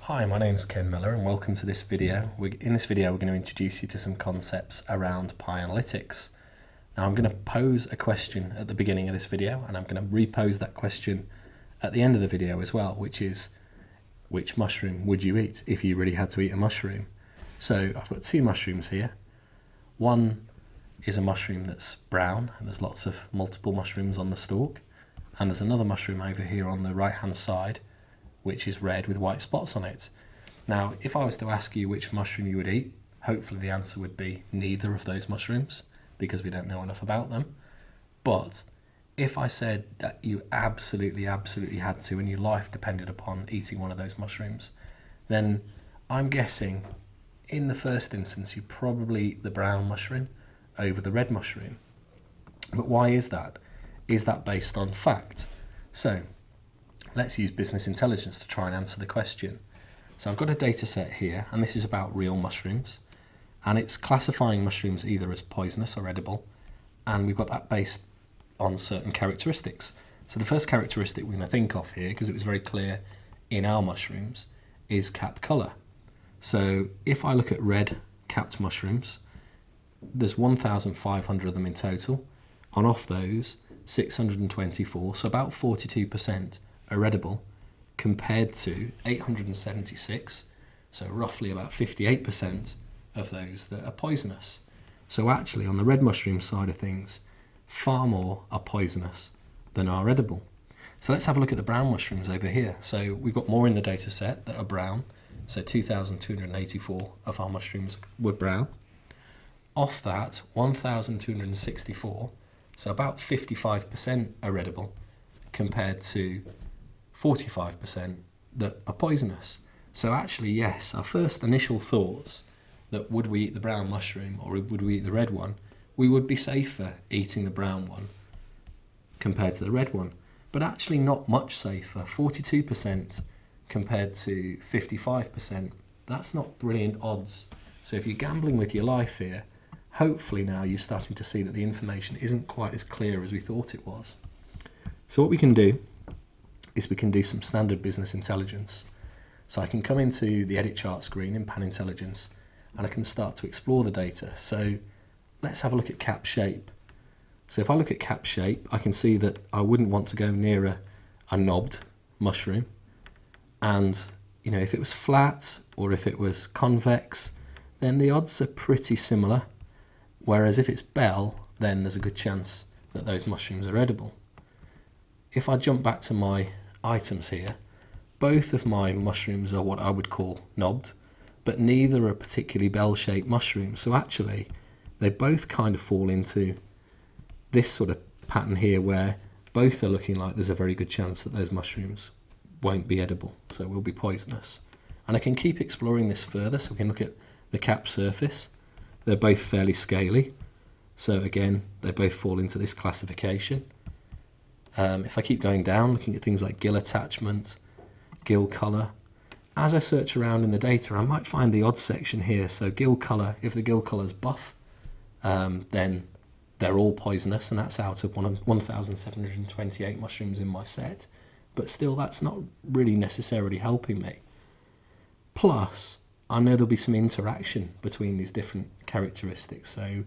Hi, my name is Ken Miller and welcome to this video. In this video we're going to introduce you to some concepts around Panintelligence. Now I'm going to pose a question at the beginning of this video and I'm going to repose that question at the end of the video as well, which is, which mushroom would you eat if you really had to eat a mushroom? So I've got two mushrooms here. One is a mushroom that's brown and there's lots of multiple mushrooms on the stalk, and there's another mushroom over here on the right hand side which is red with white spots on it. Now, if I was to ask you which mushroom you would eat, hopefully the answer would be neither of those mushrooms, because we don't know enough about them. But if I said that you absolutely had to, and your life depended upon eating one of those mushrooms, then I'm guessing in the first instance you probably eat the brown mushroom over the red mushroom. But why is that? Is that based on fact? So let's use business intelligence to try and answer the question. So I've got a data set here, and this is about real mushrooms, and it's classifying mushrooms either as poisonous or edible, and we've got that based on certain characteristics. So the first characteristic we're going to think of here, because it was very clear in our mushrooms, is cap colour. So if I look at red capped mushrooms, there's 1,500 of them in total, and off those 624, so about 42%, are edible, compared to 876, so roughly about 58% of those that are poisonous. So actually on the red mushroom side of things, far more are poisonous than are edible. So let's have a look at the brown mushrooms over here. So we've got more in the data set that are brown, so 2,284 of our mushrooms were brown. Off that, 1,264, so about 55% are edible, compared to 45% that are poisonous. So actually, yes, our first initial thoughts that would we eat the brown mushroom or would we eat the red one, we would be safer eating the brown one compared to the red one. But actually not much safer, 42% compared to 55%. That's not brilliant odds. So if you're gambling with your life here, hopefully now you're starting to see that the information isn't quite as clear as we thought it was. So what we can do is we can do some standard business intelligence. So I can come into the edit chart screen in Panintelligence and I can start to explore the data. So let's have a look at cap shape. So if I look at cap shape, I can see that I wouldn't want to go near a knobbed mushroom. And you know, if it was flat or if it was convex, then the odds are pretty similar. Whereas if it's bell, then there's a good chance that those mushrooms are edible. If I jump back to my items here, both of my mushrooms are what I would call knobbed, but neither are particularly bell-shaped mushrooms. So actually, they both kind of fall into this sort of pattern here where both are looking like there's a very good chance that those mushrooms won't be edible, so will be poisonous. And I can keep exploring this further, so we can look at the cap surface. They're both fairly scaly, so again, they both fall into this classification. If I keep going down, looking at things like gill attachment, gill colour, as I search around in the data, I might find the odds section here. So gill colour, if the gill colour is buff, then they're all poisonous, and that's out of 1,728 mushrooms in my set. But still, that's not really necessarily helping me. Plus, I know there'll be some interaction between these different characteristics, so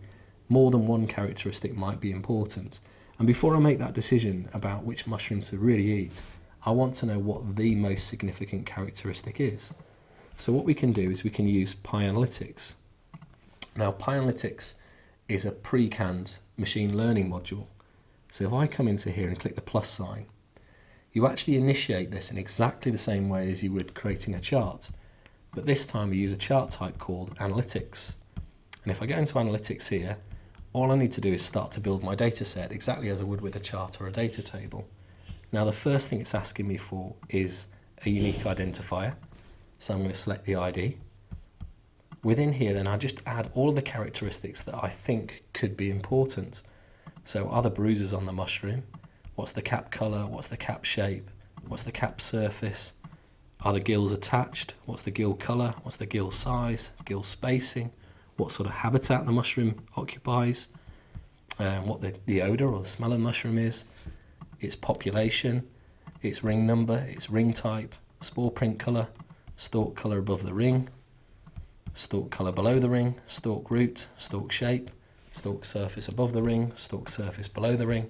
more than one characteristic might be important. And before I make that decision about which mushroom to really eat, I want to know what the most significant characteristic is. So what we can do is we can use Panintelligence. Now Panintelligence is a pre-canned machine learning module. So if I come into here and click the plus sign, you actually initiate this in exactly the same way as you would creating a chart. But this time we use a chart type called Analytics. And if I go into Analytics here, all I need to do is start to build my data set exactly as I would with a chart or a data table. Now the first thing it's asking me for is a unique identifier. So I'm going to select the ID. Within here then I just add all of the characteristics that I think could be important. So are the bruises on the mushroom? What's the cap colour? What's the cap shape? What's the cap surface? Are the gills attached? What's the gill colour? What's the gill size? Gill spacing? What sort of habitat the mushroom occupies, what the odour or the smell of the mushroom is, its population, its ring number, its ring type, spore print colour, stalk colour above the ring, stalk colour below the ring, stalk root, stalk shape, stalk surface above the ring, stalk surface below the ring,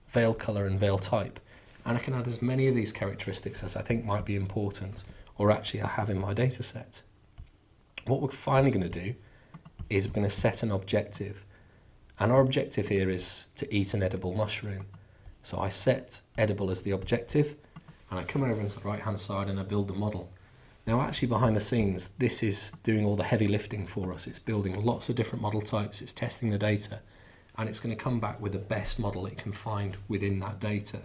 veil colour and veil type. And I can add as many of these characteristics as I think might be important, or actually I have in my data set. What we're finally going to do is we're going to set an objective. And our objective here is to eat an edible mushroom. So I set edible as the objective, and I come over into the right hand side and I build the model. Now actually behind the scenes, this is doing all the heavy lifting for us. It's building lots of different model types, it's testing the data, and it's going to come back with the best model it can find within that data.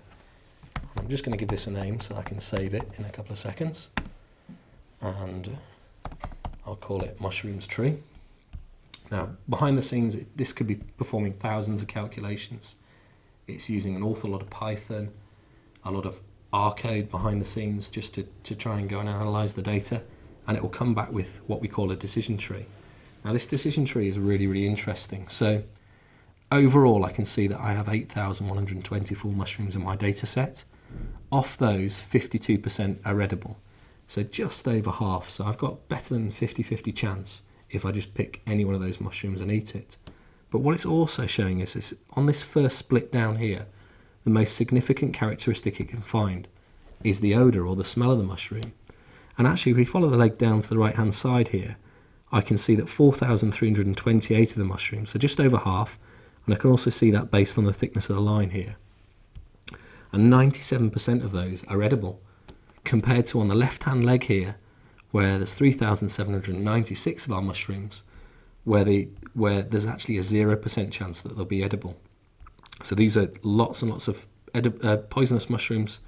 I'm just going to give this a name so I can save it in a couple of seconds. And I'll call it Mushrooms Tree. Now, behind the scenes, this could be performing thousands of calculations. It's using an awful lot of Python, a lot of R code behind the scenes just to try and go and analyze the data, and it will come back with what we call a decision tree. Now, this decision tree is really, really interesting. So overall, I can see that I have 8,124 mushrooms in my data set. Off those, 52% are edible. So just over half. So I've got better than 50-50 chance if I just pick any one of those mushrooms and eat it. But what it's also showing us is on this first split down here, the most significant characteristic it can find is the odour or the smell of the mushroom. And actually, if we follow the leg down to the right hand side here, I can see that 4,328 of the mushrooms, so just over half, and I can also see that based on the thickness of the line here. And 97% of those are edible, compared to on the left hand leg here, where there's 3,796 of our mushrooms, where there's actually a 0% chance that they'll be edible. So these are lots and lots of poisonous mushrooms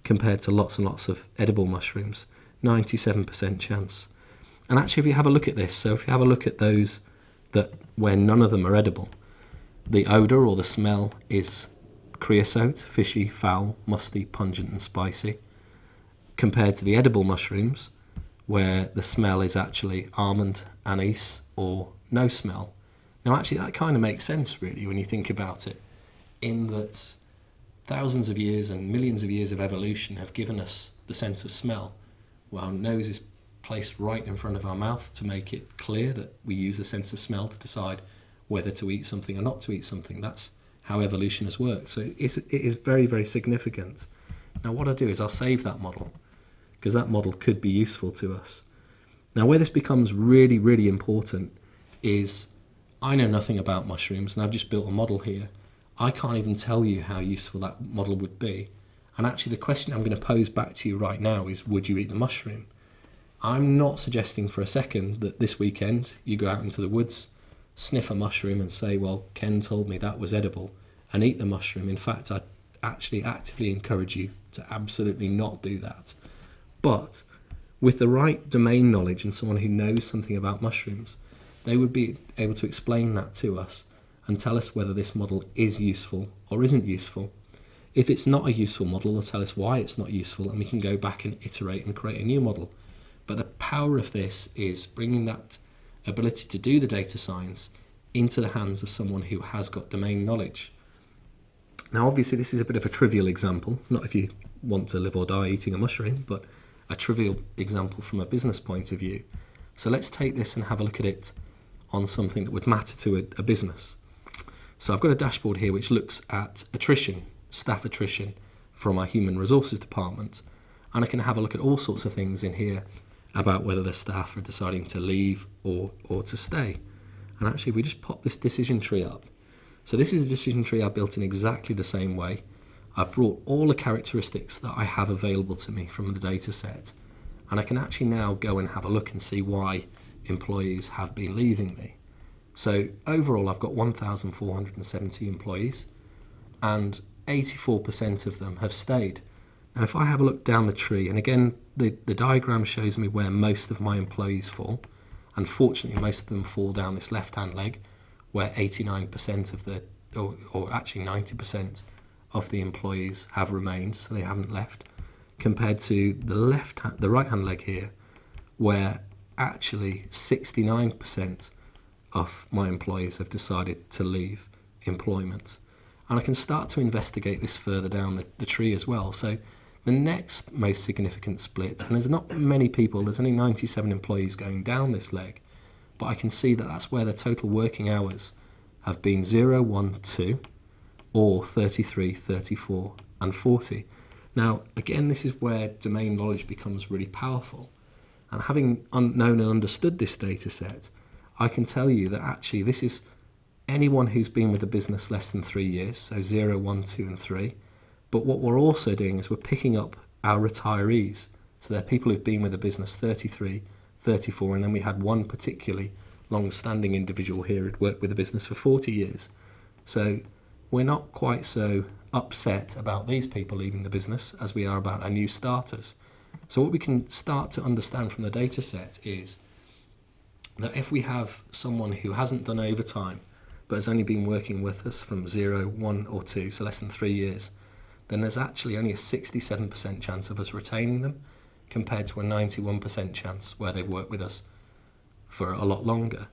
compared to lots and lots of edible mushrooms, 97% chance. And actually, if you have a look at this, so if you have a look at those where none of them are edible, the odour or the smell is creosote, fishy, foul, musty, pungent and spicy, compared to the edible mushrooms, where the smell is actually almond, anise, or no smell. Now actually that kind of makes sense really when you think about it, in that thousands of years and millions of years of evolution have given us the sense of smell. Well, our nose is placed right in front of our mouth to make it clear that we use the sense of smell to decide whether to eat something or not to eat something. That's how evolution has worked. So it is very, very significant. Now what I'll do is I'll save that model, because that model could be useful to us. Now where this becomes really, really important is I know nothing about mushrooms and I've just built a model here. I can't even tell you how useful that model would be. And actually the question I'm going to pose back to you right now is, would you eat the mushroom? I'm not suggesting for a second that this weekend you go out into the woods, sniff a mushroom and say, well, Ken told me that was edible, and eat the mushroom. In fact, I'd actually actively encourage you to absolutely not do that. But with the right domain knowledge and someone who knows something about mushrooms, they would be able to explain that to us and tell us whether this model is useful or isn't useful. If it's not a useful model, they'll tell us why it's not useful, and we can go back and iterate and create a new model. But the power of this is bringing that ability to do the data science into the hands of someone who has got domain knowledge. Now obviously this is a bit of a trivial example, not if you want to live or die eating a mushroom, but a trivial example from a business point of view. So let's take this and have a look at it on something that would matter to a business. So I've got a dashboard here which looks at attrition, staff attrition from our human resources department, and I can have a look at all sorts of things in here about whether the staff are deciding to leave or to stay. And actually if we just pop this decision tree up, so this is a decision tree I built in exactly the same way. I brought all the characteristics that I have available to me from the data set, and I can actually now go and have a look and see why employees have been leaving me. So overall I've got 1,470 employees and 84% of them have stayed. Now if I have a look down the tree, and again the diagram shows me where most of my employees fall, and fortunately most of them fall down this left hand leg where 89% of the, or actually 90% of the employees have remained, so they haven't left, compared to the right hand leg here where actually 69% of my employees have decided to leave employment. And I can start to investigate this further down the tree as well. So The next most significant split, and there's not many people, there's only 97 employees going down this leg, but I can see that that's where the total working hours have been 0, 1, 2, or 33, 34, and 40. Now, again, this is where domain knowledge becomes really powerful. And having known and understood this data set, I can tell you that actually this is anyone who's been with the business less than 3 years, so 0, 1, 2, and 3. But what we're also doing is we're picking up our retirees. So they're people who've been with the business 33, 34, and then we had one particularly long-standing individual here who'd worked with the business for 40 years. So we're not quite so upset about these people leaving the business as we are about our new starters. So what we can start to understand from the data set is that if we have someone who hasn't done overtime but has only been working with us from 0, 1 or 2, so less than 3 years, then there's actually only a 67% chance of us retaining them compared to a 91% chance where they've worked with us for a lot longer.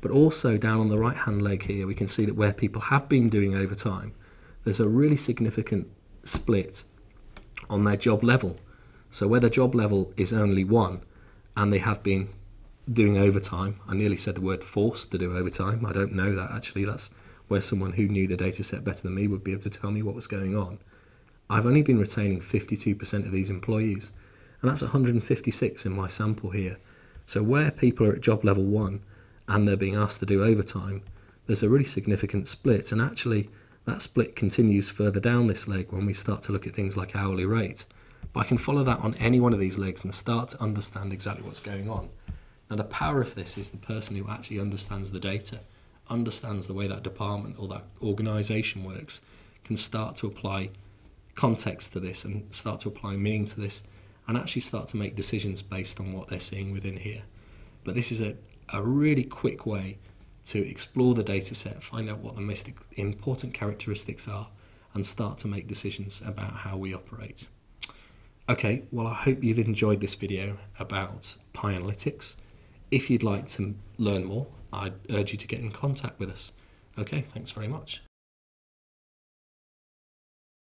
But also down on the right hand leg here, we can see that where people have been doing overtime, there's a really significant split on their job level. So where the job level is only 1 and they have been doing overtime, I nearly said the word forced to do overtime, I don't know that actually, that's where someone who knew the data set better than me would be able to tell me what was going on. I've only been retaining 52% of these employees, and that's 156 in my sample here. So where people are at job level 1 and they're being asked to do overtime, there's a really significant split, and actually that split continues further down this leg when we start to look at things like hourly rate. But I can follow that on any one of these legs and start to understand exactly what's going on. Now the power of this is the person who actually understands the data, understands the way that department or that organisation works, can start to apply context to this and start to apply meaning to this and actually start to make decisions based on what they're seeing within here. But this is a really quick way to explore the data set, find out what the most important characteristics are and start to make decisions about how we operate. Okay, well I hope you've enjoyed this video about Panintelligence. If you'd like to learn more, I'd urge you to get in contact with us. Okay, thanks very much.